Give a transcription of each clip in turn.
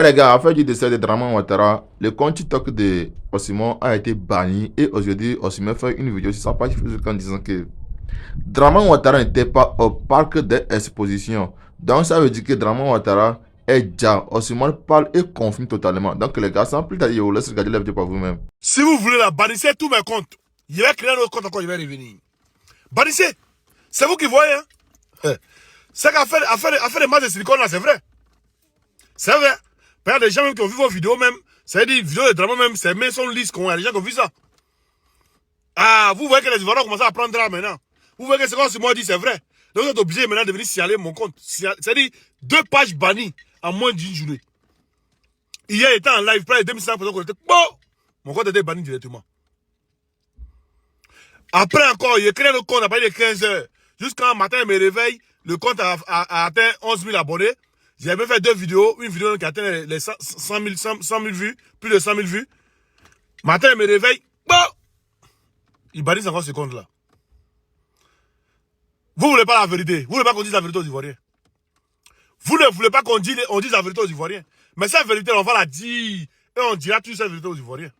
Les gars, après du décès de Draman Ouattara, le compte TikTok de Osimhen a été banni et aujourd'hui Osimhen fait une vidéo sur sa page Facebook en disant que Draman Ouattara n'était pas au parc d'exposition. Donc ça veut dire que Draman Ouattara est déjà. Osimhen parle et confirme totalement. Donc les gars, sans plus tarder, je vous laisse regarder la vidéo par vous-même. Si vous voulez la bannissez tous mes comptes. Je vais créer un autre compte encore, je vais revenir. Bannissez. C'est vous qui voyez, hein. C'est qu'à faire des matchs de silicone là, c'est vrai. C'est vrai. Il y a des gens même qui ont vu vos vidéos même. C'est-à-dire, vidéos de drama même, ces mains sont lisses. Il y a des gens qui ont vu ça. Ah, vous voyez que les Ivoiriens commencent à prendre là maintenant. Vous voyez que c'est comme si moi dit c'est vrai. Donc vous êtes obligé maintenant de venir signaler mon compte. C'est-à-dire, 2 pages bannies en moins d'une journée. Hier, il était en live, près de 2500 personnes connectées. Bon, mon compte était banni directement. Après encore, il a créé le compte à partir de 15 h. Jusqu'à un matin, il me réveille, le compte a atteint 11 000 abonnés. J'ai même fait 2 vidéos, une vidéo qui a atteint les 100 000 vues, plus de 100 000 vues. Matin, il me réveille, bon, il bannit encore ce compte-là. Vous ne voulez pas la vérité, vous ne voulez pas qu'on dise la vérité aux Ivoiriens. Vous ne voulez pas qu'on dise la vérité aux Ivoiriens. Mais cette vérité, on va la dire, et on dira toute cette vérité aux Ivoiriens.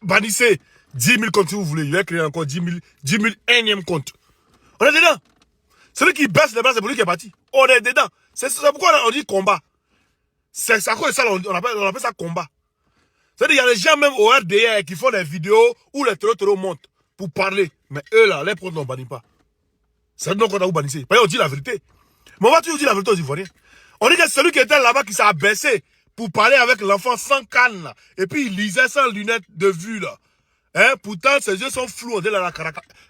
Bannissez 10 000 comptes si vous voulez, je vais créer encore 10 000 énièmes comptes. On est dedans. Celui qui baisse les bras, c'est pour lui qui est parti. On est dedans. C'est pourquoi on dit combat. C'est à cause de ça, on appelle ça combat. C'est-à-dire, il y a des gens même au RDR qui font des vidéos où les taureaux montent pour parler. Mais eux là, les comptes ne bannissent pas. C'est donc qu'on a vous bannissez. Parce qu'on dit la vérité. Mais on va toujours dire la vérité aux Ivoiriens. On dit que celui qui était là-bas qui s'est abaissé pour parler avec l'enfant sans canne là. Et puis il lisait sans lunettes de vue là. Hein? Pourtant, ses yeux sont flous, on dit la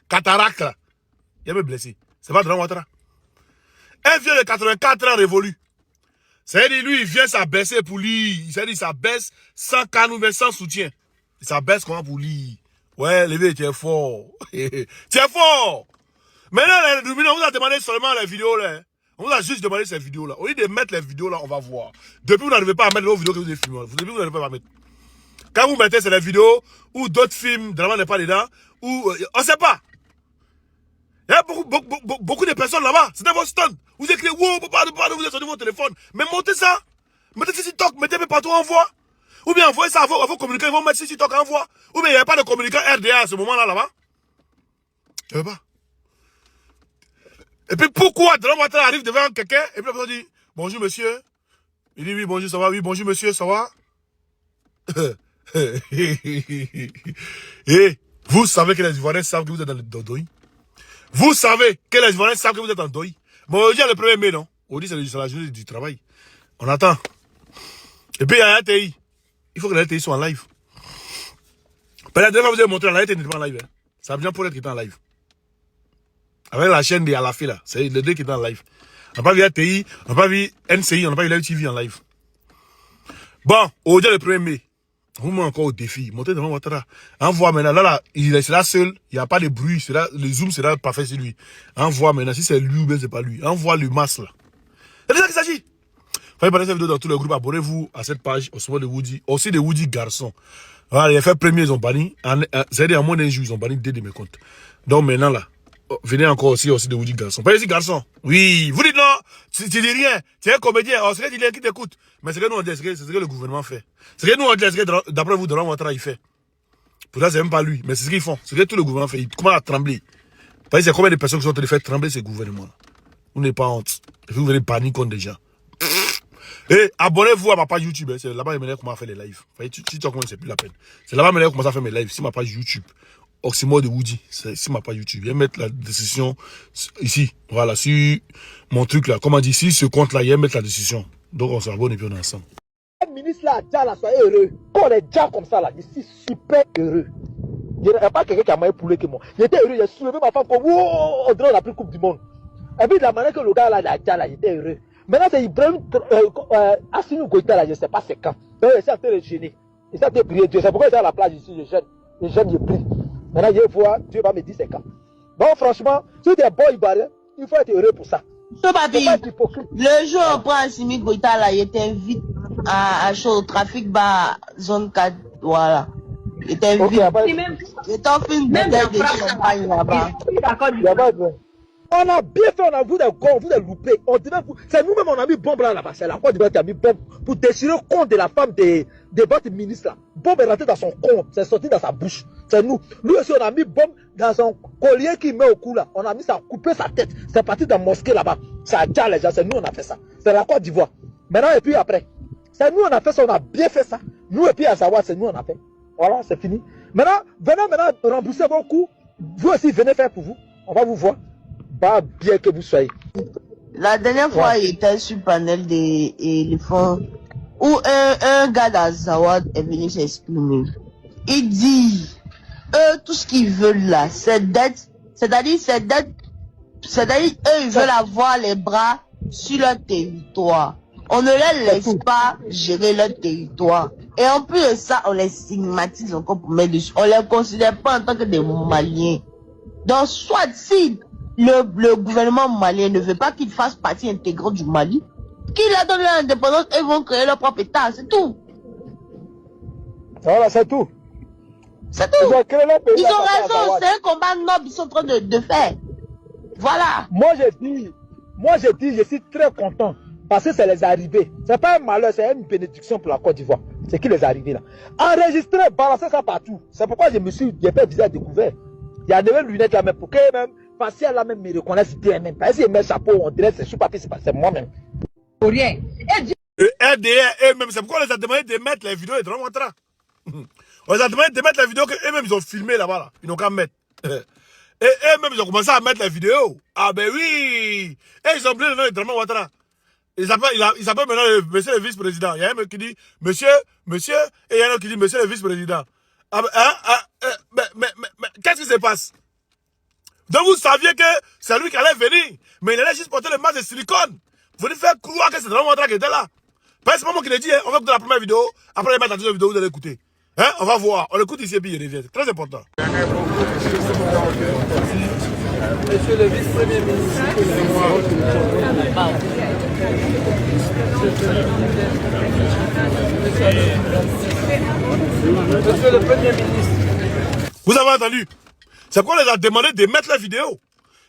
cataracte là. Il a même blessé. C'est pas Draman Ouattara. Un vieux de 84 ans révolu. C'est-à-dire, lui, il vient s'abaisser pour lui. C'est-à-dire, il s'abaisse sans canne ou bien sans soutien. Il s'abaisse comment pour lui? Ouais, le vieux, tu es fort. Tu es fort. Maintenant, on vous a demandé seulement les vidéos là. On vous a juste demandé ces vidéos là. Au lieu de mettre les vidéos là, on va voir. Depuis, vous n'arrivez pas à mettre vos vidéos que vous avez filmées. Depuis, vous n'arrivez pas à mettre. Quand vous mettez, c'est les vidéos où d'autres films, Draman n'est pas dedans, où on ne sait pas. Il y a beaucoup de personnes là-bas. C'est dans Boston. Vous écrivez, wow, vous êtes sur votre téléphone. Mais montez ça. Mettez sur TikTok, mettez partout, envoie. Ou bien envoyez ça à vos communicants, ils vont mettre sur TikTok, envoie. Ou bien il n'y a pas de communicant RDA à ce moment-là, là-bas. Il n'y a pas. Et puis pourquoi Draman Ouattara arrive devant quelqu'un, et puis la personne dit, bonjour monsieur. Il dit, oui, bonjour, ça va, oui, bonjour monsieur, ça va. Et vous savez que les Ivoiriens savent que vous êtes dans le dodoï. Vous savez que les Ivoiriens savent que vous êtes en deuil. Bon, aujourd'hui, le 1er mai, non? Aujourd'hui, c'est la journée du travail. On attend. Et puis, il y a la LTI. Il faut que la LTI soit en live. La dernière fois, vous avez montré, la LTI n'était pas en live. Hein. Ça a bien pour être qui est en live. Avec la chaîne de Alafé, là. C'est les deux qui étaient en live. On n'a pas vu LTI, on n'a pas vu NCI, on n'a pas vu la TV en live. Bon, aujourd'hui, le 1er mai. Vous mettez encore au défi. Montez devant Ouattara. Envoie maintenant. Là, il est là seul. Il n'y a pas de bruit. Là, le zoom sera parfait sur lui. Envoie maintenant. Si c'est lui ou bien c'est pas lui. Envoie le masque là. C'est de ça qu'il s'agit. Faites partager cette vidéo dans tous les groupes. Abonnez-vous à cette page. Au de Woody. Aussi de Woody Garçon. Voilà, les faits premiers, ils ont banni. C'est-à-dire en moins d'un jour, ils ont banni 2 de mes comptes. Donc maintenant là. Venez encore aussi de Woody Garçon. Pas ici Garçon. Oui. Vous dites non. Tu dis rien. Tu es un comédien. Oh, c'est quelqu'un qui t'écoute. Mais c'est ce que nous on dit, c'est ce que le gouvernement fait. C'est ce que nous on dit, c'est ce que d'après vous, Draman Ouattara, il fait. Pour ça, c'est même pas lui. Mais c'est ce qu'ils font. C'est ce que tout le gouvernement fait. Il commence à trembler. Vous voyez, c'est combien de personnes qui sont en train de faire trembler ce gouvernement-là. Vous n'avez pas honte. Et puis vous venez paniquer contre des gens. Et abonnez-vous à ma page YouTube. C'est là-bas que je commence à faire les lives. Vous voyez, TikTok, c'est plus la peine. C'est là-bas que je commence à faire mes lives. C'est ma page YouTube. Oxymore de Woody, c'est ma page YouTube. Je vais mettre la décision ici. Voilà, sur mon truc là. Comme on dit, si ce compte là, je vais mettre la décision. Donc on s'abonne et puis on est ensemble. Le ministre là, déjà là, soyez heureux. Quand on est déjà comme ça là, je suis super heureux. Il n'y a pas quelqu'un qui a moins poulé que moi. J'étais heureux, j'ai soulevé ma femme comme oh, on dirait la plus coupe du monde. Et puis de la manière que le gars là, il a déjà là, j'étais heureux. Maintenant c'est Ibrahim Assimi Goïta là, je ne sais pas c'est quand. Donc il s'est en train de gêner. Il s'est en train de prier Dieu. C'est pourquoi il est à la plage ici, je jeûne, je prie. Maintenant, je vois, Dieu va me dire c'est quand. Donc, franchement, si tu es bon Ivoirien, il faut être heureux pour ça. So, papi, le jour où on prend Assimi Goïta, là, il t'invite à au trafic, bah, zone 4, voilà. Il t'invite. Okay, Il t'offre une bouteille de champagne là-bas. Il n'y a pas de On a bien fait, on a vu des gars, on a vu des loupés. C'est nous-mêmes, on a mis bombe là-bas. C'est la Côte d'Ivoire qui a mis bombe pour déchirer le compte de la femme de votre ministre là. Bombe est rentrée dans son compte, c'est sorti dans sa bouche. C'est nous. Nous aussi, on a mis bombe dans son collier qui met au cou là. On a mis ça, couper sa tête. C'est parti dans la mosquée là-bas. Ça a déjà les gens, c'est nous, on a fait ça. C'est la Côte d'Ivoire. Maintenant, et puis après, c'est nous, on a fait ça, on a bien fait ça. Nous, et puis à savoir, c'est nous, on a fait. Voilà, c'est fini. Maintenant, venez maintenant rembourser vos coûts. Vous aussi, venez faire pour vous. On va vous voir. Pas bien que vous soyez. La dernière fois, il était sur le panel des éléphants où un gars d'Azawad est venu s'exprimer. Il dit, eux, tout ce qu'ils veulent là, c'est d'être, c'est-à-dire, eux, ils veulent avoir les bras sur leur territoire. On ne les laisse pas gérer leur territoire. Et en plus de ça, on les stigmatise encore pour mettre dessus. On les considère pas en tant que des Maliens. Donc, soit si le gouvernement malien ne veut pas qu'ils fassent partie intégrante du Mali, qu'ils leur donnent l'indépendance et vont créer leur propre État, c'est tout. Voilà, c'est tout. C'est tout. Ils ont raison, c'est un combat noble, ils sont en train de faire. Voilà. Moi je dis, je suis très content parce que c'est les arrivés. C'est pas un malheur, c'est une bénédiction pour la Côte d'Ivoire. C'est qui les arrivés là. Enregistrer, balancer ça partout. C'est pourquoi j'ai fait visage découvert. Il y a des lunettes là, mais pour que même, facial là même me reconnaissent bien même. Parce qu'ils mettent chapeau, on dirait c'est sous papier, c'est moi-même. Pour rien. RDR eux-mêmes, c'est pourquoi on les a demandé de mettre les vidéos et de remontrer. On les a demandé de mettre les vidéos qu'eux-mêmes ils ont filmé là-bas. Là. Ils n'ont qu'à mettre. Et eux-mêmes ils ont commencé à mettre les vidéos. Ah ben oui. Et ils ont oublié le nom de Draman Ouattara. Il s'appelle maintenant monsieur le vice-président. Il y a un mec qui dit monsieur, et il y a un autre qui dit monsieur le vice-président. Ah ben, mais qu'est-ce qui se passe? Donc vous saviez que c'est lui qui allait venir, mais il allait juste porter le masque de silicone. Vous allez faire croire que c'est Draman Ouattara qui était là. C'est pas moi qui l'ai dit, hein. On va écouter la première vidéo, après mettre la deuxième vidéo, vous allez écouter. Hein? On va voir, on l'écoute ici et puis il revient. C'est très important. Monsieur le vice-premier ministre, Monsieur le premier ministre. Vous avez entendu? C'est pourquoi on les a demandé de mettre la vidéo.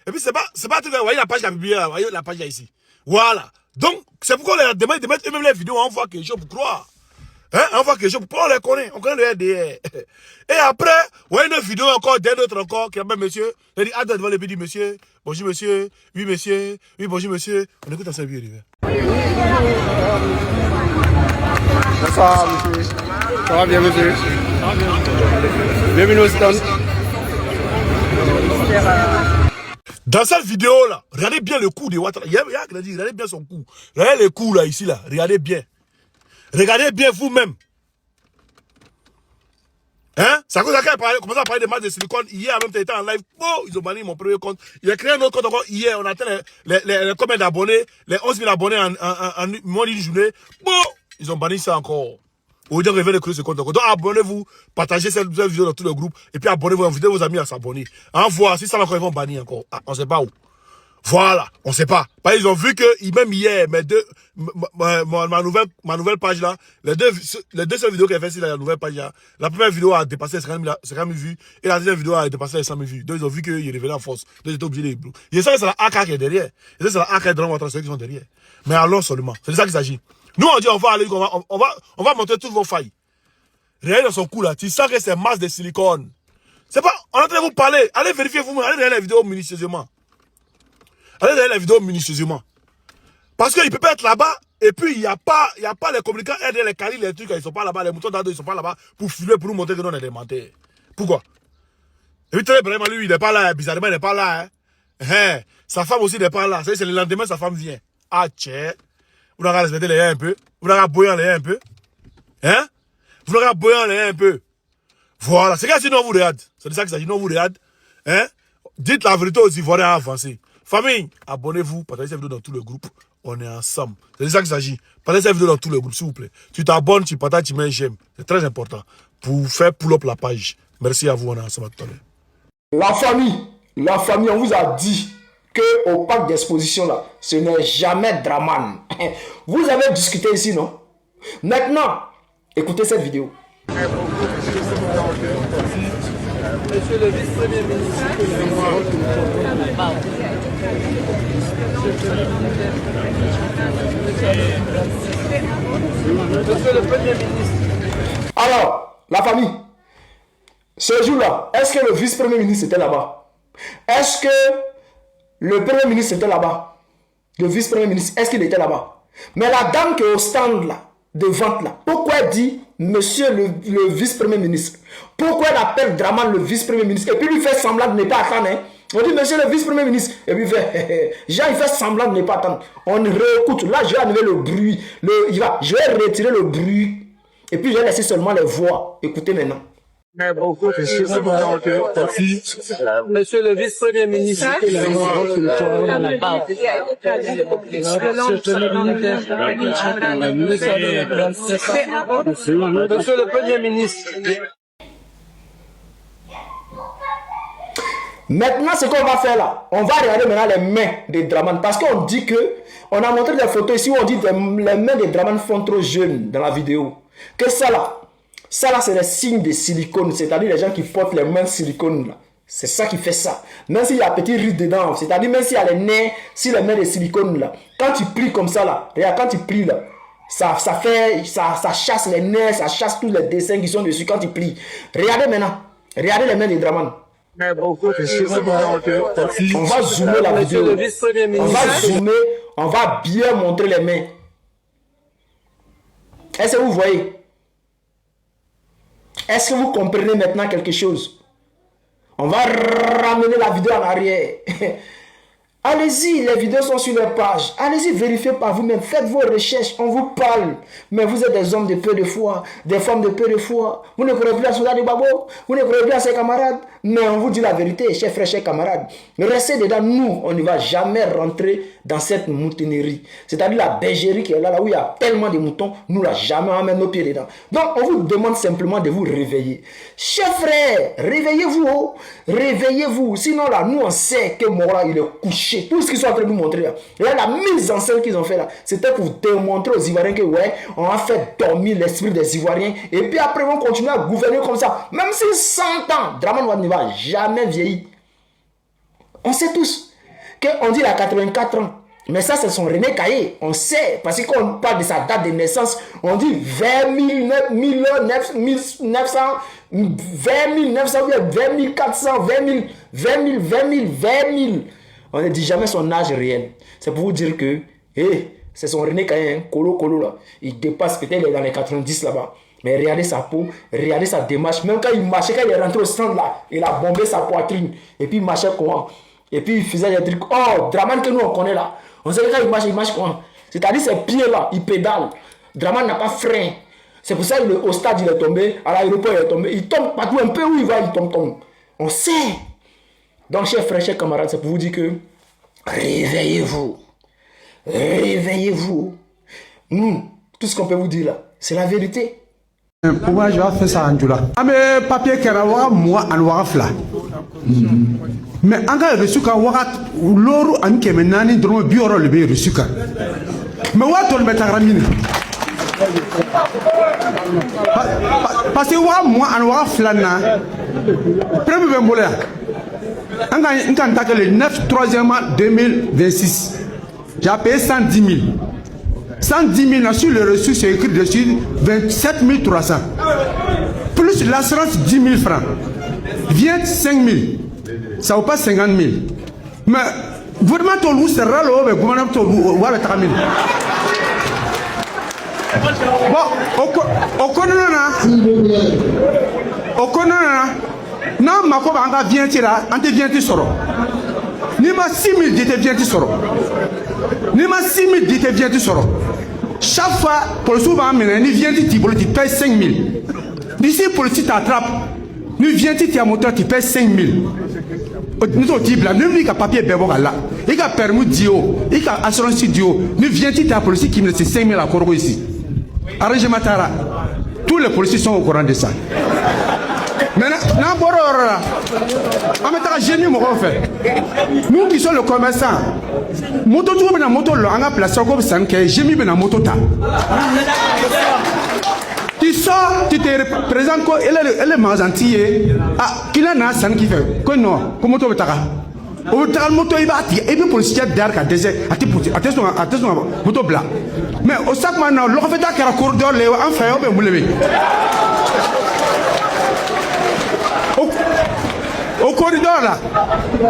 Et puis c'est pas tout, vous voyez la page qui a publié là, vous voyez la page là ici. Voilà. Donc, c'est pourquoi on les a demandé de mettre eux-mêmes les vidéos, on voit quelque chose pour croire. Hein? On voit quelque chose pour on les connaît, on connaît le RDR. Et après, vous voyez une vidéo encore, d'un autre encore, qui appelle monsieur, il dit, attends devant le dit monsieur, bonjour monsieur, oui bonjour monsieur, on écoute à sa vie, Bonsoir monsieur. Ça va bien monsieur? Bienvenue au stand. Dans cette vidéo là, regardez bien le cou de Ouattara. Il y a qui dit, regardez bien son cou. Regardez le cou là, ici là, regardez bien. Regardez bien vous-même. Hein? C'est à cause de ça qu'on commence à parler de masques de silicone. Hier, même, tu étais en live. Oh, ils ont banni mon premier compte. Il a créé un autre compte encore hier. On atteint les combien d'abonnés? Les 11 000 abonnés en moins d'une journée. Bon, ils ont banni ça encore. Au lieu de revenir de créer ce compte encore. Donc, abonnez-vous, partagez cette vidéo dans tous les groupes. Et puis, abonnez-vous, invitez vos amis à s'abonner. En voir, si ça va encore, ils vont bannir encore. Ah, on sait pas où. Voilà, on sait pas. Parce qu'ils ont vu que, même hier, ma nouvelle page là, les deux seules vidéos qu'elle fait sur la nouvelle page là, la première vidéo a dépassé les 50 000 vues, et la deuxième vidéo a dépassé les 100 000 vues. Donc ils ont vu qu'il revenait en force. Donc ils étaient obligés de... Et ça, c'est la AK qui est derrière. Et ça, c'est la AK de Draman Ouattara, ceux qui sont derrière. Mais allons seulement. C'est de ça qu'il s'agit. Nous, on dit, on va aller, on va montrer toutes vos failles. Regardez dans son cou là, tu sens que c'est masse de silicone. C'est pas, on est en train de vous parler. Allez vérifier vous-même, allez regarder la vidéo minutieusement. Allez regarder la vidéo minutieusement. Parce qu'il peut pas être là-bas, et puis il n'y a pas les communicants, les calis, les trucs, ils sont pas là-bas, les moutons d'ado, ils sont pas là-bas pour filmer, pour nous montrer que nous on est des menteurs. Pourquoi? Et puis très vraiment, lui, il n'est pas là, bizarrement, il n'est pas là. Hein. Sa femme aussi n'est pas là. C'est le lendemain, sa femme vient. Ah, tchè. Vous n'avez respecté les un peu. Vous n'avez bouillant les un peu. Hein? Vous n'avez bouillant les un peu. Voilà. C'est qu'est-ce que nous vous regarde. C'est de ça qu'il s'agit. Nous vous regarde. Hein? Dites la vérité aux Ivoiriens à avancer. Famille, abonnez-vous, partagez cette vidéo dans tous les groupes. On est ensemble. C'est de ça qu'il s'agit. Partagez cette vidéo dans tous les groupes, s'il vous plaît. Tu t'abonnes, tu partages, tu mets un j'aime. C'est très important pour faire pull-up la page. Merci à vous, on est ensemble tout à l'heure. La famille, on vous a dit qu'au parc d'exposition là, ce n'est jamais Draman. Vous avez discuté ici, non? Maintenant, écoutez cette vidéo. Monsieur le vice-premier ministre, Monsieur le Premier ministre. Alors, la famille, ce jour-là, est-ce que le vice-premier ministre était là-bas? Est-ce que le premier ministre était là-bas? Le vice-premier ministre, est-ce qu'il était là-bas? Mais la dame qui est au stand là, de vente là, pourquoi elle dit monsieur le vice-premier ministre? Pourquoi elle appelle Draman le vice-premier ministre? Et puis lui fait semblant de ne pas attendre. Hein? On dit monsieur le vice-premier ministre. Et puis il fait, Jean il fait semblant de ne pas attendre. On réécoute. Là je vais enlever le bruit. Je vais retirer le bruit. Et puis je vais laisser seulement les voix. Écoutez maintenant. Monsieur le vice-premier ministre. Monsieur le Premier ministre. Maintenant, ce qu'on va faire là, on va regarder maintenant les mains des Draman. Parce qu'on dit que, on a montré des photos ici où on dit que les mains des Draman font trop jeunes dans la vidéo. Que ça là, c'est les signes de silicone. C'est-à-dire les gens qui portent les mains de silicone là. C'est ça qui fait ça. Même s'il y a un petit rides dedans, c'est-à-dire même s'il y a les nez, si les mains de silicone là, quand tu plies comme ça là, regarde, quand tu plies là, ça chasse les nez, ça chasse tous les dessins qui sont dessus quand tu plies. Regardez maintenant, regardez les mains des Draman. On va zoomer la vidéo. On va zoomer, on va bien montrer les mains. Est-ce que vous voyez? Est-ce que vous comprenez maintenant quelque chose? On va ramener la vidéo en arrière. Allez-y, les vidéos sont sur les pages. Allez-y, vérifiez par vous-même. Faites vos recherches, on vous parle. Mais vous êtes des hommes de peu de foi, des femmes de peu de foi. Vous ne croyez plus à Souda de Babo, vous ne croyez plus à ses camarades. Mais on vous dit la vérité, chers frères, chers camarades. Restez dedans, nous, on ne va jamais rentrer dans cette moutonnerie. C'est-à-dire la bergerie qui est là où il y a tellement de moutons, nous, là, jamais on met nos pieds dedans. Donc, on vous demande simplement de vous réveiller. Chers frères, réveillez-vous, oh. Réveillez-vous. Sinon, là, nous, on sait que Mora, il est couché. Tout ce qu'ils sont en train de nous montrer là. Là, la mise en scène qu'ils ont fait là, c'était pour démontrer aux Ivoiriens que ouais, on a fait dormir l'esprit des Ivoiriens. Et puis après, on va continuer à gouverner comme ça. Même si 100 ans, Draman ne va jamais vieillir. On sait tous qu'on dit il a 84 ans. Mais ça, c'est son René Caillé. On sait, parce qu'on parle de sa date de naissance, on dit 20 900, 400, 20 000. On ne dit jamais son âge réel. C'est pour vous dire que, c'est son René Caillé, hein, Colo là. Il dépasse peut-être dans les 90 là-bas. Mais regardez sa peau, regardez sa démarche. Même quand il marchait, quand il est rentré au stand là, il a bombé sa poitrine. Et puis il marchait comment? Et puis il faisait des trucs. Oh, Draman que nous on connaît là. On sait que quand il marche comment? C'est-à-dire ses pieds là, il pédale. Draman n'a pas frein. C'est pour ça qu'au stade il est tombé, à l'aéroport il est tombé. Il tombe partout, un peu où il va, il tombe. On sait. Donc, chers frères, chers camarades, c'est pour vous dire que réveillez-vous. Réveillez-vous. Nous, tout ce qu'on peut vous dire là, c'est la vérité. Pour moi, je vais faire ça en Djoula. Mais papier qui est là, moi, en Ouarafla. Mais en cas de reçu, l'oro en Kemenani, drôme bureau le bien reçu. Mais où est-ce que tu as mis? Parce que moi, en Ouarafla, premier bémolé. On a le 9 3e 2026. J'ai payé 110 000. 110 000 sur le reçu, c'est écrit dessus 27 300. Plus l'assurance 10 000 francs. Vient 5 000. Ça vaut pas 50 000. Mais vraiment, tout le monde sera là, mais gouvernement, tout le monde va être terminé. Bon, au Konana, non, ma femme a bien tiré, on te vient de soro. Ni ma 6 000 dit te vient de soro. Ni ma 6 000 dit te vient de soro. Chaque fois, pour le souvent, ni vient de Tibolo, tu payes 5 000. D'ici, pour le site t'attrape, ni vient de Tiamoteur, tu payes 5 000. Nous sommes dit, là, nous avons papier bébo là. Il a permis Dio, il a assurance Dio. Nous vient de la police qui me laisse 5 000 à Corgo ici. Arrangez Matara. Tous les policiers sont au courant de ça. Maintenant, nous qui sommes le commerçant, moto tout na moto lo anga place comme ça que j'ai mis na moto ta. Tu sors, tu te présentes quoi elle est mazantier. Ah, qu'il a na san qui fait. Quoi non, comment tu veux O tal moto iba ti e bi policier dar ka dese ati moto bla mais au sac maintenant lo fait ta kara corridor le en fait o be mulebe au corridor là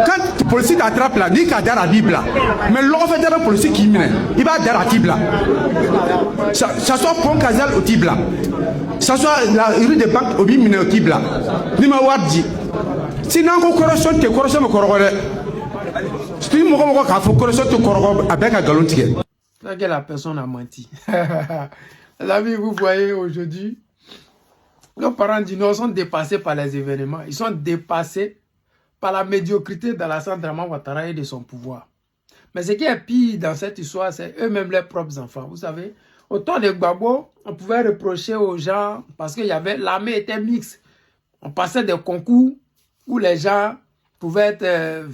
quand le policier t'attrape là ni ka dar a bible mais lo fait ta policier qui mine il va dar a tibla ça soit pont casal au tibla ça soit la rue des banques au mine au tibla ni ma wardi sinon ko corruption te corruption me corrogole si mo ko ka fo corruption te corrogo avec un galon ticket. C'est que la personne a menti. Les amis, vous voyez aujourd'hui, nos parents du Nord sont dépassés par les événements. Ils sont dépassés par la médiocrité d'Alassane Draman Ouattara et de son pouvoir. Mais ce qui est pire dans cette histoire, c'est eux-mêmes leurs propres enfants. Vous savez, au temps de Gbagbo, on pouvait reprocher aux gens parce que l'armée était mixte. On passait des concours où les gens pouvaient être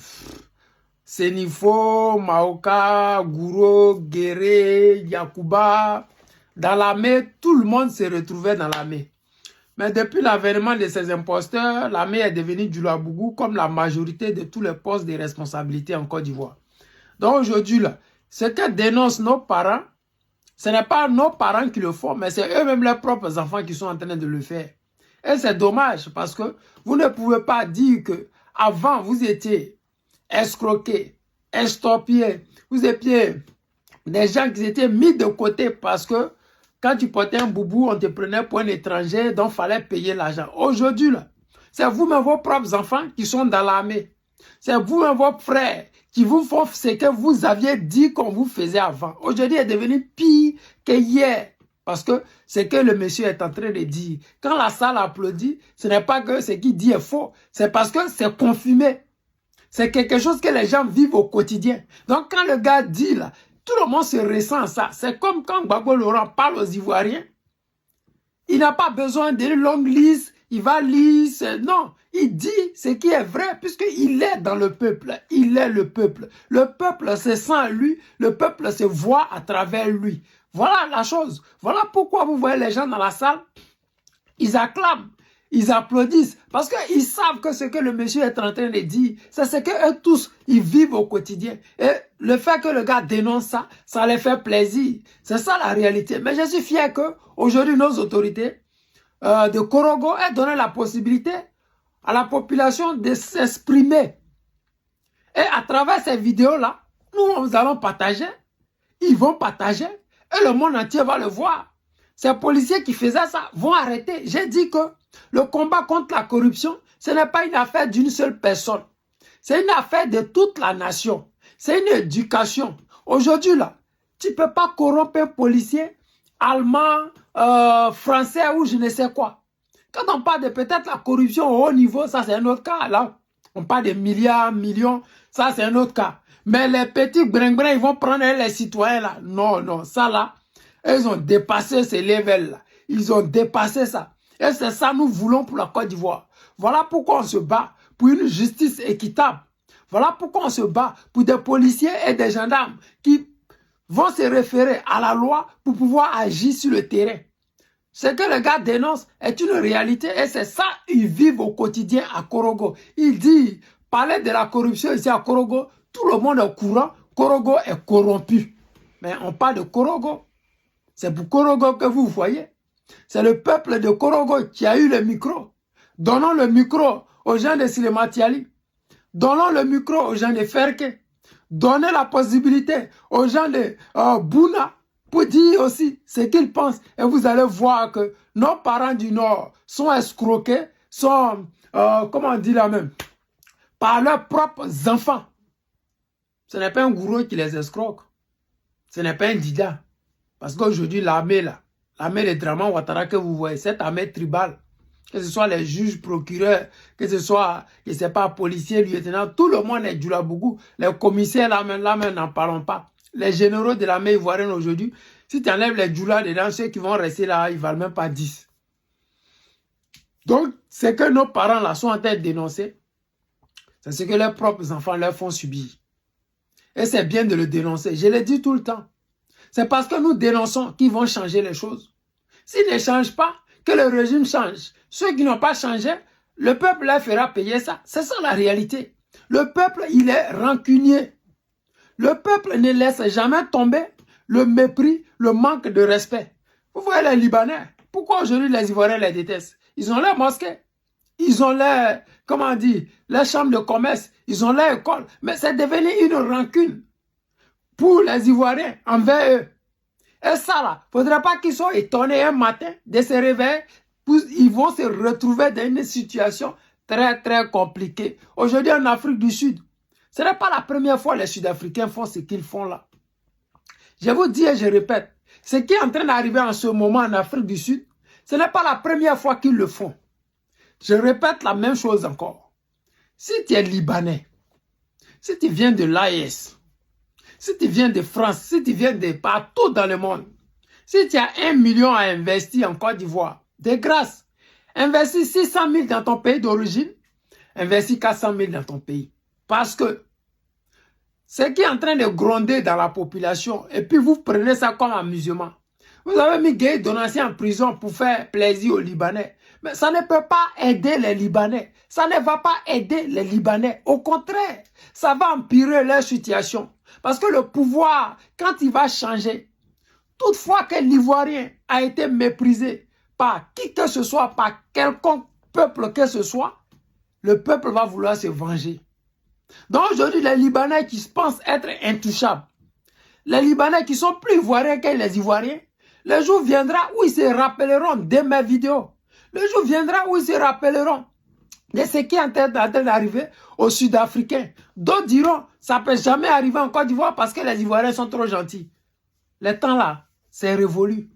Sénifo, Maoka, Gouro, Guéré, Yakuba. Dans l'armée, tout le monde se retrouvait dans l'armée. Mais depuis l'avènement de ces imposteurs, l'armée est devenue Djoulabougou comme la majorité de tous les postes de responsabilité en Côte d'Ivoire. Donc aujourd'hui, là, ce que dénoncent nos parents, ce n'est pas nos parents qui le font, mais c'est eux-mêmes leurs propres enfants qui sont en train de le faire. Et c'est dommage parce que vous ne pouvez pas dire que avant vous étiez escroqués, estorpillés, vous étiez des gens qui étaient mis de côté parce que quand tu portais un boubou, on te prenait pour un étranger, donc il fallait payer l'argent. Aujourd'hui, c'est vous-même vos propres enfants qui sont dans l'armée. C'est vous-même vos frères qui vous font ce que vous aviez dit qu'on vous faisait avant. Aujourd'hui, il est devenu pire que hier. Parce que ce que le monsieur est en train de dire, quand la salle applaudit, ce n'est pas que ce qu'il dit est faux. C'est parce que c'est confirmé. C'est quelque chose que les gens vivent au quotidien. Donc quand le gars dit là, tout le monde se ressent ça. C'est comme quand Gbagbo Laurent parle aux Ivoiriens. Il n'a pas besoin d'une longue liste. Il va lire. Non, il dit ce qui est vrai puisqu'il est dans le peuple. Il est le peuple. Le peuple se sent lui. Le peuple se voit à travers lui. Voilà la chose. Voilà pourquoi vous voyez les gens dans la salle. Ils acclament. Ils applaudissent parce qu'ils savent que ce que le monsieur est en train de dire, c'est ce qu'eux tous, ils vivent au quotidien. Et le fait que le gars dénonce ça, ça les fait plaisir. C'est ça la réalité. Mais je suis fier qu'aujourd'hui, nos autorités de Korogo aient donné la possibilité à la population de s'exprimer. Et à travers ces vidéos-là, nous allons partager. Ils vont partager. Et le monde entier va le voir. Ces policiers qui faisaient ça vont arrêter. J'ai dit que le combat contre la corruption, ce n'est pas une affaire d'une seule personne. C'est une affaire de toute la nation. C'est une éducation. Aujourd'hui, là, tu ne peux pas corrompre un policier allemand, français ou je ne sais quoi. Quand on parle de peut-être la corruption au haut niveau, ça c'est un autre cas. Là, on parle de milliards, millions, ça c'est un autre cas. Mais les petits brin-brin, ils vont prendre les citoyens là. Non, non, ça là, ils ont dépassé ces levels-là. Ils ont dépassé ça. Et c'est ça que nous voulons pour la Côte d'Ivoire. Voilà pourquoi on se bat pour une justice équitable. Voilà pourquoi on se bat pour des policiers et des gendarmes qui vont se référer à la loi pour pouvoir agir sur le terrain. Ce que le gars dénonce est une réalité et c'est ça qu'ils vivent au quotidien à Korogo. Il dit, parler de la corruption ici à Korogo, tout le monde est au courant, Korogo est corrompu. Mais on parle de Korogo. C'est pour Korogo que vous voyez. C'est le peuple de Korogo qui a eu le micro. Donnons le micro aux gens de Silematiali. Donnons le micro aux gens de Ferke. Donnez la possibilité aux gens de Bouna pour dire aussi ce qu'ils pensent. Et vous allez voir que nos parents du Nord sont escroqués, sont, comment on dit là même, par leurs propres enfants. Ce n'est pas un gourou qui les escroque. Ce n'est pas un dida. Parce qu'aujourd'hui, l'armée là, l'armée de Draman Ouattara que vous voyez, cette armée tribale, que ce soit les juges, procureurs, que ce soit, je ne sais pas, policiers, lieutenants, tout le monde est Djoulabougou. Les commissaires, là même, n'en parlons pas. Les généraux de l'armée ivoirienne aujourd'hui, si tu enlèves les Djoula dedans, ceux qui vont rester là, ils ne valent même pas 10. Donc, ce que nos parents là sont en train de dénoncer, c'est ce que leurs propres enfants leur font subir. Et c'est bien de le dénoncer. Je le dis tout le temps. C'est parce que nous dénonçons qu'ils vont changer les choses. S'ils ne changent pas, que le régime change. Ceux qui n'ont pas changé, le peuple leur fera payer ça. C'est ça la réalité. Le peuple, il est rancunier. Le peuple ne laisse jamais tomber le mépris, le manque de respect. Vous voyez les Libanais, pourquoi aujourd'hui les Ivoiriens les détestent? Ils ont leurs mosquées, ils ont leurs, comment dire, les chambres de commerce, ils ont leurs écoles. Mais c'est devenu une rancune pour les Ivoiriens envers eux. Et ça là, il ne faudrait pas qu'ils soient étonnés un matin de se réveiller. Ils vont se retrouver dans une situation très très compliquée. Aujourd'hui en Afrique du Sud, ce n'est pas la première fois que les Sud-Africains font ce qu'ils font là. Je vous dis et je répète, ce qui est en train d'arriver en ce moment en Afrique du Sud, ce n'est pas la première fois qu'ils le font. Je répète la même chose encore. Si tu es Libanais, si tu viens de l'AES, si tu viens de France, si tu viens de partout dans le monde, si tu as 1 million à investir en Côte d'Ivoire, de grâce, investis 600 000 dans ton pays d'origine, investis 400 000 dans ton pays. Parce que ce qui est en train de gronder dans la population, et puis vous prenez ça comme amusement. Vous avez mis Gueye Donatien en prison pour faire plaisir aux Libanais. Mais ça ne peut pas aider les Libanais. Ça ne va pas aider les Libanais. Au contraire, ça va empirer leur situation. Parce que le pouvoir, quand il va changer, toutefois que l'Ivoirien a été méprisé par qui que ce soit, par quelconque peuple que ce soit, le peuple va vouloir se venger. Donc aujourd'hui, les Libanais qui pensent être intouchables, les Libanais qui sont plus Ivoiriens que les Ivoiriens, le jour viendra où ils se rappelleront de mes vidéos. Le jour viendra où ils se rappelleront de ce qui est en train d'arriver aux Sud-Africains. D'autres diront, ça ne peut jamais arriver en Côte d'Ivoire parce que les Ivoiriens sont trop gentils. Le temps là, c'est révolu.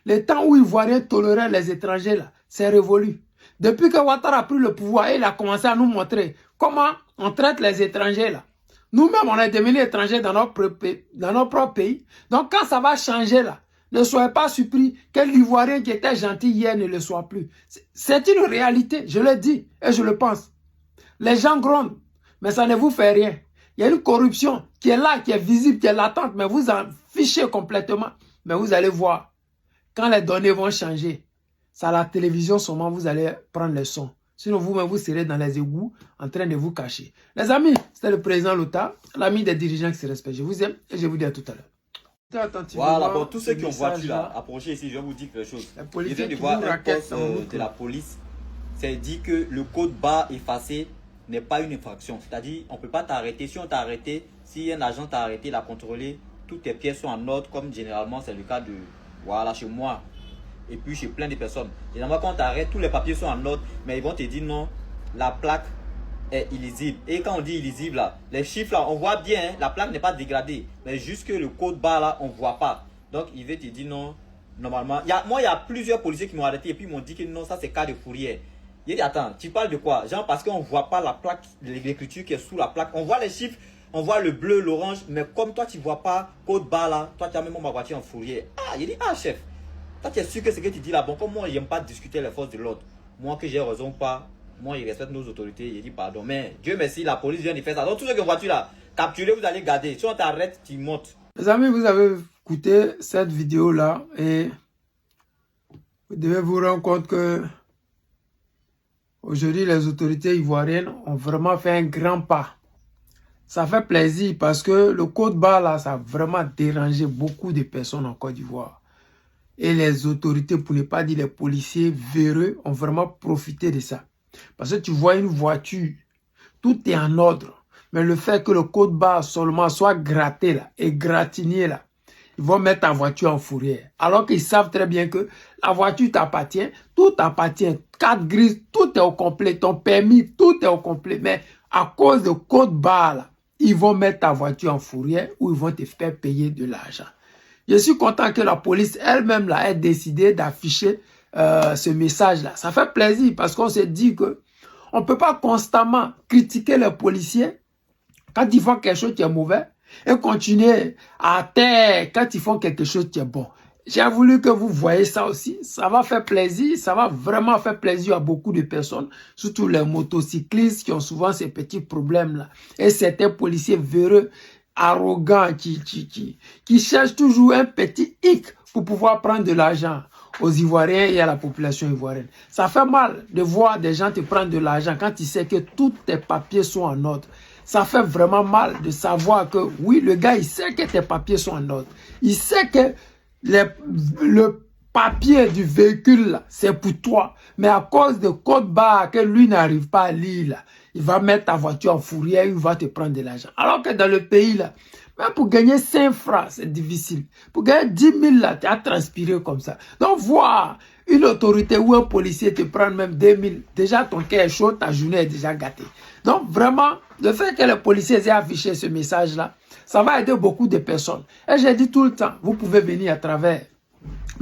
Le temps où les Ivoiriens toléraient les étrangers là, c'est révolu. Depuis que Ouattara a pris le pouvoir, il a commencé à nous montrer comment on traite les étrangers là. Nous-mêmes, on est devenus étrangers dans notre propre pays. Donc quand ça va changer là, ne soyez pas surpris que l'Ivoirien qui était gentil hier ne le soit plus. C'est une réalité, je le dis et je le pense. Les gens grondent, mais ça ne vous fait rien. Il y a une corruption qui est là, qui est visible, qui est latente, mais vous en fichez complètement. Mais vous allez voir, quand les données vont changer, c'est à la télévision seulement vous allez prendre les sons. Sinon vous-même, vous serez dans les égouts en train de vous cacher. Les amis, c'était le président Lota, l'ami des dirigeants qui se respectent. Je vous aime et je vous dis à tout à l'heure. Voilà, bon, tous ceux qui ont voiture là, approchez ici, je vais vous dire quelque chose. Je viens de voir un poste de la police. C'est dit que le code barre effacé n'est pas une infraction. C'est-à-dire, on ne peut pas t'arrêter. Si on t'a arrêté, si un agent t'a arrêté, il a contrôlé, toutes tes pièces sont en ordre, comme généralement c'est le cas de, voilà, chez moi. Et puis chez plein de personnes. Généralement, quand on t'arrête, tous les papiers sont en ordre, mais ils vont te dire non, la plaque est illisible. Et quand on dit illisible, là, les chiffres là, on voit bien, hein, la plaque n'est pas dégradée. Mais juste que le code barre là, on ne voit pas. Donc il veut te dire non, normalement. Moi, il y a plusieurs policiers qui m'ont arrêté et puis ils m'ont dit que non, ça c'est cas de fourrière. Il dit attends, tu parles de quoi? Genre parce qu'on ne voit pas la plaque, l'écriture qui est sous la plaque. On voit les chiffres, on voit le bleu, l'orange, mais comme toi tu ne vois pas code barre là, toi tu as même ma voiture en fourrière. Ah, il dit ah chef, toi tu es sûr que ce que tu dis là, bon, comme moi j'aime pas discuter les forces de l'ordre. Moi que j'ai raison ou pas. Moi, il respecte nos autorités. Il dit pardon. Mais Dieu merci, la police vient de faire ça. Donc, tous ceux qui ont voiture là, capturez, vous allez garder. Si on t'arrête, tu montes. Les amis, vous avez écouté cette vidéo là et vous devez vous rendre compte que aujourd'hui, les autorités ivoiriennes ont vraiment fait un grand pas. Ça fait plaisir parce que le code barre là, ça a vraiment dérangé beaucoup de personnes en Côte d'Ivoire. Et les autorités, pour ne pas dire les policiers véreux, ont vraiment profité de ça. Parce que tu vois une voiture, tout est en ordre. Mais le fait que le code barre seulement soit gratté là, et gratigné là, ils vont mettre ta voiture en fourrière. Alors qu'ils savent très bien que la voiture t'appartient, tout t'appartient. Carte grise, tout est au complet. Ton permis, tout est au complet. Mais à cause de code barre là, ils vont mettre ta voiture en fourrière ou ils vont te faire payer de l'argent. Je suis content que la police elle-même là ait décidé d'afficher ce message-là. Ça fait plaisir parce qu'on s'est dit que on ne peut pas constamment critiquer les policiers quand ils font quelque chose qui est mauvais et continuer à taire quand ils font quelque chose qui est bon. J'ai voulu que vous voyez ça aussi. Ça va faire plaisir. Ça va vraiment faire plaisir à beaucoup de personnes, surtout les motocyclistes qui ont souvent ces petits problèmes-là. Et certains policiers véreux, arrogants, qui cherchent toujours un petit hic pour pouvoir prendre de l'argent aux Ivoiriens et à la population ivoirienne. Ça fait mal de voir des gens te prendre de l'argent quand tu sais que tous tes papiers sont en ordre. ça fait vraiment mal de savoir que, oui, le gars, il sait que tes papiers sont en ordre. Il sait que le papier du véhicule, c'est pour toi. Mais à cause de code barre que lui n'arrive pas à lire, là, il va mettre ta voiture en fourrière, il va te prendre de l'argent. Alors que dans le pays, là, même pour gagner 5 francs, c'est difficile. Pour gagner 10 000, là, tu as transpiré comme ça. Donc, voir une autorité ou un policier te prendre même 2 000, déjà ton cœur est chaud, ta journée est déjà gâtée. Donc, vraiment, le fait que les policiers aient affiché ce message-là, ça va aider beaucoup de personnes. Et j'ai dit tout le temps, vous pouvez venir à travers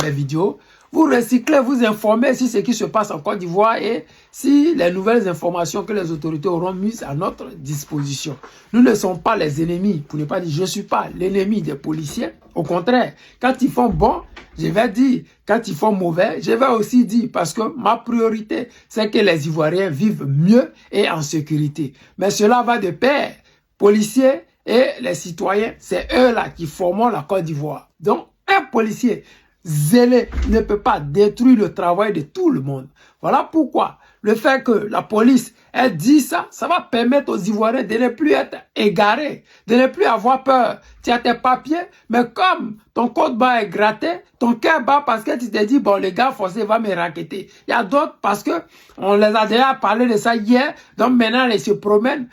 mes vidéos, vous recyclez, vous informez sur ce qui se passe en Côte d'Ivoire et si les nouvelles informations que les autorités auront mises à notre disposition. Nous ne sommes pas les ennemis, pour ne pas dire je ne suis pas l'ennemi des policiers. Au contraire, quand ils font bon, je vais dire, quand ils font mauvais, je vais aussi dire, parce que ma priorité, c'est que les Ivoiriens vivent mieux et en sécurité. Mais cela va de pair. Policiers et les citoyens, c'est eux-là qui forment la Côte d'Ivoire. Donc, un policier zélé ne peut pas détruire le travail de tout le monde. Voilà pourquoi le fait que la police ait dit ça, ça va permettre aux Ivoiriens de ne plus être égarés, de ne plus avoir peur. Tu as tes papiers, mais comme ton code barre est gratté, ton cœur bat parce que tu t'es dit, bon, le gars forcé va me raqueter. Il y a d'autres parce que on les a déjà parlé de ça hier, donc maintenant ils se promènent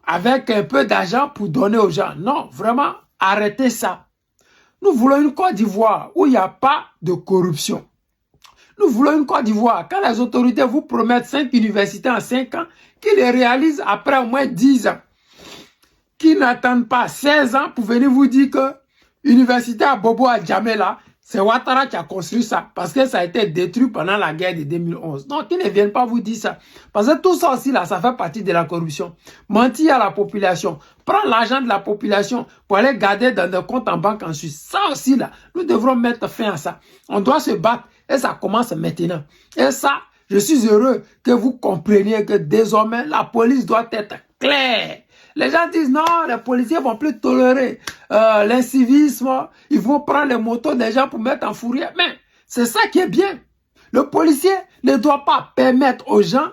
avec un peu d'argent pour donner aux gens. Non, vraiment, arrêtez ça. Nous voulons une Côte d'Ivoire où il n'y a pas de corruption. Nous voulons une Côte d'Ivoire, quand les autorités vous promettent 5 universités en 5 ans, qu'ils les réalisent après au moins 10 ans. Qu'ils n'attendent pas 16 ans pour venir vous dire que l'université à Bobo à Djamena, c'est Ouattara qui a construit ça, parce que ça a été détruit pendant la guerre de 2011. Donc, qu'ils ne viennent pas vous dire ça. Parce que tout ça aussi, là, ça fait partie de la corruption. Mentir à la population, prendre l'argent de la population pour aller garder dans des comptes en banque en Suisse. Ça aussi, là, nous devrons mettre fin à ça. On doit se battre et ça commence maintenant. Et ça, je suis heureux que vous compreniez que désormais, la police doit être claire. Les gens disent non, les policiers vont plus tolérer l'incivisme, ils vont prendre les motos des gens pour mettre en fourrière. Mais c'est ça qui est bien. Le policier ne doit pas permettre aux gens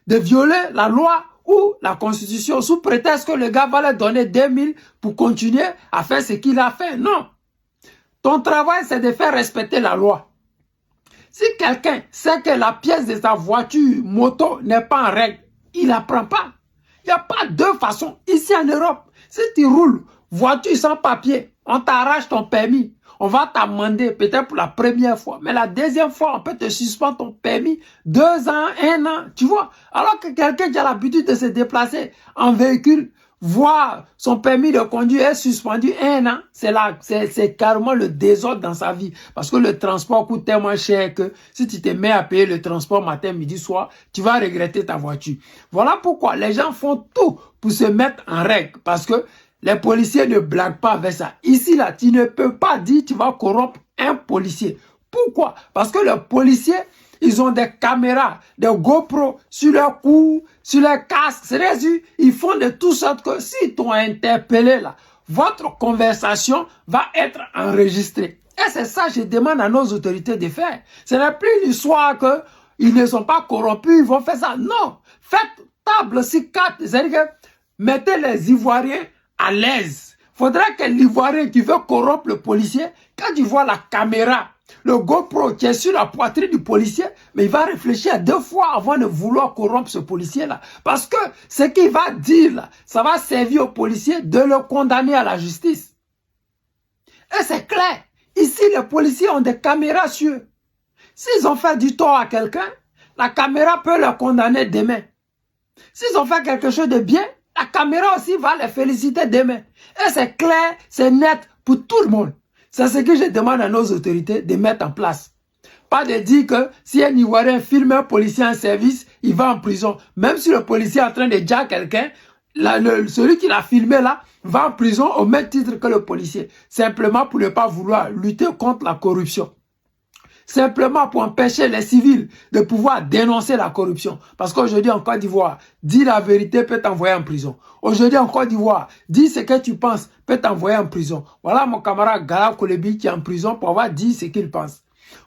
de violer la loi ou la constitution sous prétexte que le gars va leur donner 2 000 pour continuer à faire ce qu'il a fait. Non. Ton travail, c'est de faire respecter la loi. Si quelqu'un sait que la pièce de sa voiture, moto n'est pas en règle, il ne la prend pas. Il n'y a pas deux façons. Ici en Europe, si tu roules voiture sans papier, on t'arrache ton permis. On va t'amender peut-être pour la première fois. Mais la deuxième fois, on peut te suspendre ton permis 2 ans, 1 an. Tu vois? Alors que quelqu'un qui a l'habitude de se déplacer en véhicule, voir son permis de conduire est suspendu 1 an, c'est carrément le désordre dans sa vie. Parce que le transport coûte tellement cher que si tu te mets à payer le transport matin, midi, soir, tu vas regretter ta voiture. Voilà pourquoi les gens font tout pour se mettre en règle. Parce que les policiers ne blaguent pas avec ça. Ici, là, tu ne peux pas dire que tu vas corrompre un policier. Pourquoi? Parce que les policiers, ils ont des caméras, des GoPro sur leur cou, sur leur casque. C'est-à-dire, ils font de tout sorte que si t'ont interpellé là, votre conversation va être enregistrée. Et c'est ça que je demande à nos autorités de faire. Ce n'est plus l'histoire qu'ils ne sont pas corrompus, ils vont faire ça. Non, faites table sur 4. C'est-à-dire que mettez les Ivoiriens à l'aise. Il faudrait que l'Ivoirien qui veut corrompre le policier, quand il voit la caméra, le GoPro qui est sur la poitrine du policier, mais il va réfléchir 2 fois avant de vouloir corrompre ce policier-là. Parce que ce qu'il va dire, là, ça va servir au policier de le condamner à la justice. Et c'est clair. Ici, les policiers ont des caméras sur eux. S'ils ont fait du tort à quelqu'un, la caméra peut le condamner demain. S'ils ont fait quelque chose de bien, la caméra aussi va les féliciter demain. Et c'est clair, c'est net pour tout le monde. C'est ce que je demande à nos autorités de mettre en place. Pas de dire que si un Ivoirien filme un policier en service, il va en prison. Même si le policier est en train de dire quelqu'un, celui qui l'a filmé là va en prison au même titre que le policier. Simplement pour ne pas vouloir lutter contre la corruption. Simplement pour empêcher les civils de pouvoir dénoncer la corruption. Parce qu'aujourd'hui en Côte d'Ivoire, dire la vérité peut t'envoyer en prison. Aujourd'hui en Côte d'Ivoire, dire ce que tu penses peut t'envoyer en prison. Voilà mon camarade Gala Kolebi qui est en prison pour avoir dit ce qu'il pense.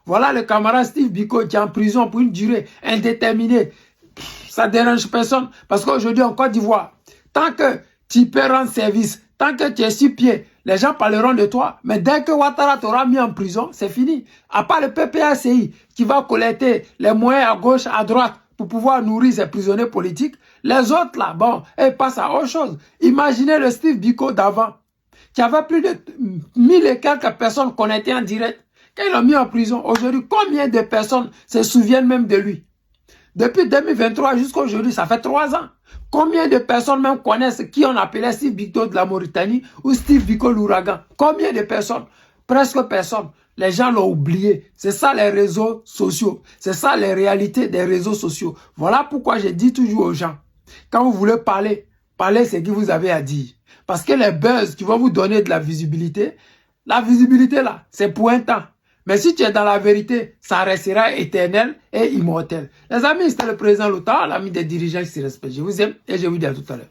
Voilà le camarade Steve Biko qui est en prison pour une durée indéterminée. Ça dérange personne. Parce qu'aujourd'hui en Côte d'Ivoire, tant que tu peux rendre service. Tant que tu es sur pied, les gens parleront de toi. Mais dès que Ouattara t'aura mis en prison, c'est fini. À part le PPACI qui va collecter les moyens à gauche, à droite pour pouvoir nourrir ses prisonniers politiques, les autres là, bon, ils passent à autre chose. Imaginez le Steve Biko d'avant, qui avait plus de 1000 et quelques personnes connectées en direct. Quand ils l'ont mis en prison, aujourd'hui, combien de personnes se souviennent même de lui? Depuis 2023 jusqu'à aujourd'hui, ça fait 3 ans. Combien de personnes même connaissent qui on appelait Steve Biko de la Mauritanie ou Steve Biko l'ouragan? Combien de personnes? Presque personne. Les gens l'ont oublié. C'est ça les réseaux sociaux. C'est ça les réalités des réseaux sociaux. Voilà pourquoi je dis toujours aux gens, quand vous voulez parler, parlez ce que vous avez à dire. Parce que les buzz qui vont vous donner de la visibilité là, c'est pour un temps. Mais si tu es dans la vérité, ça restera éternel et immortel. Les amis, c'était le président Lota, l'ami des dirigeants qui se respectent. Je vous aime et je vous dis à tout à l'heure.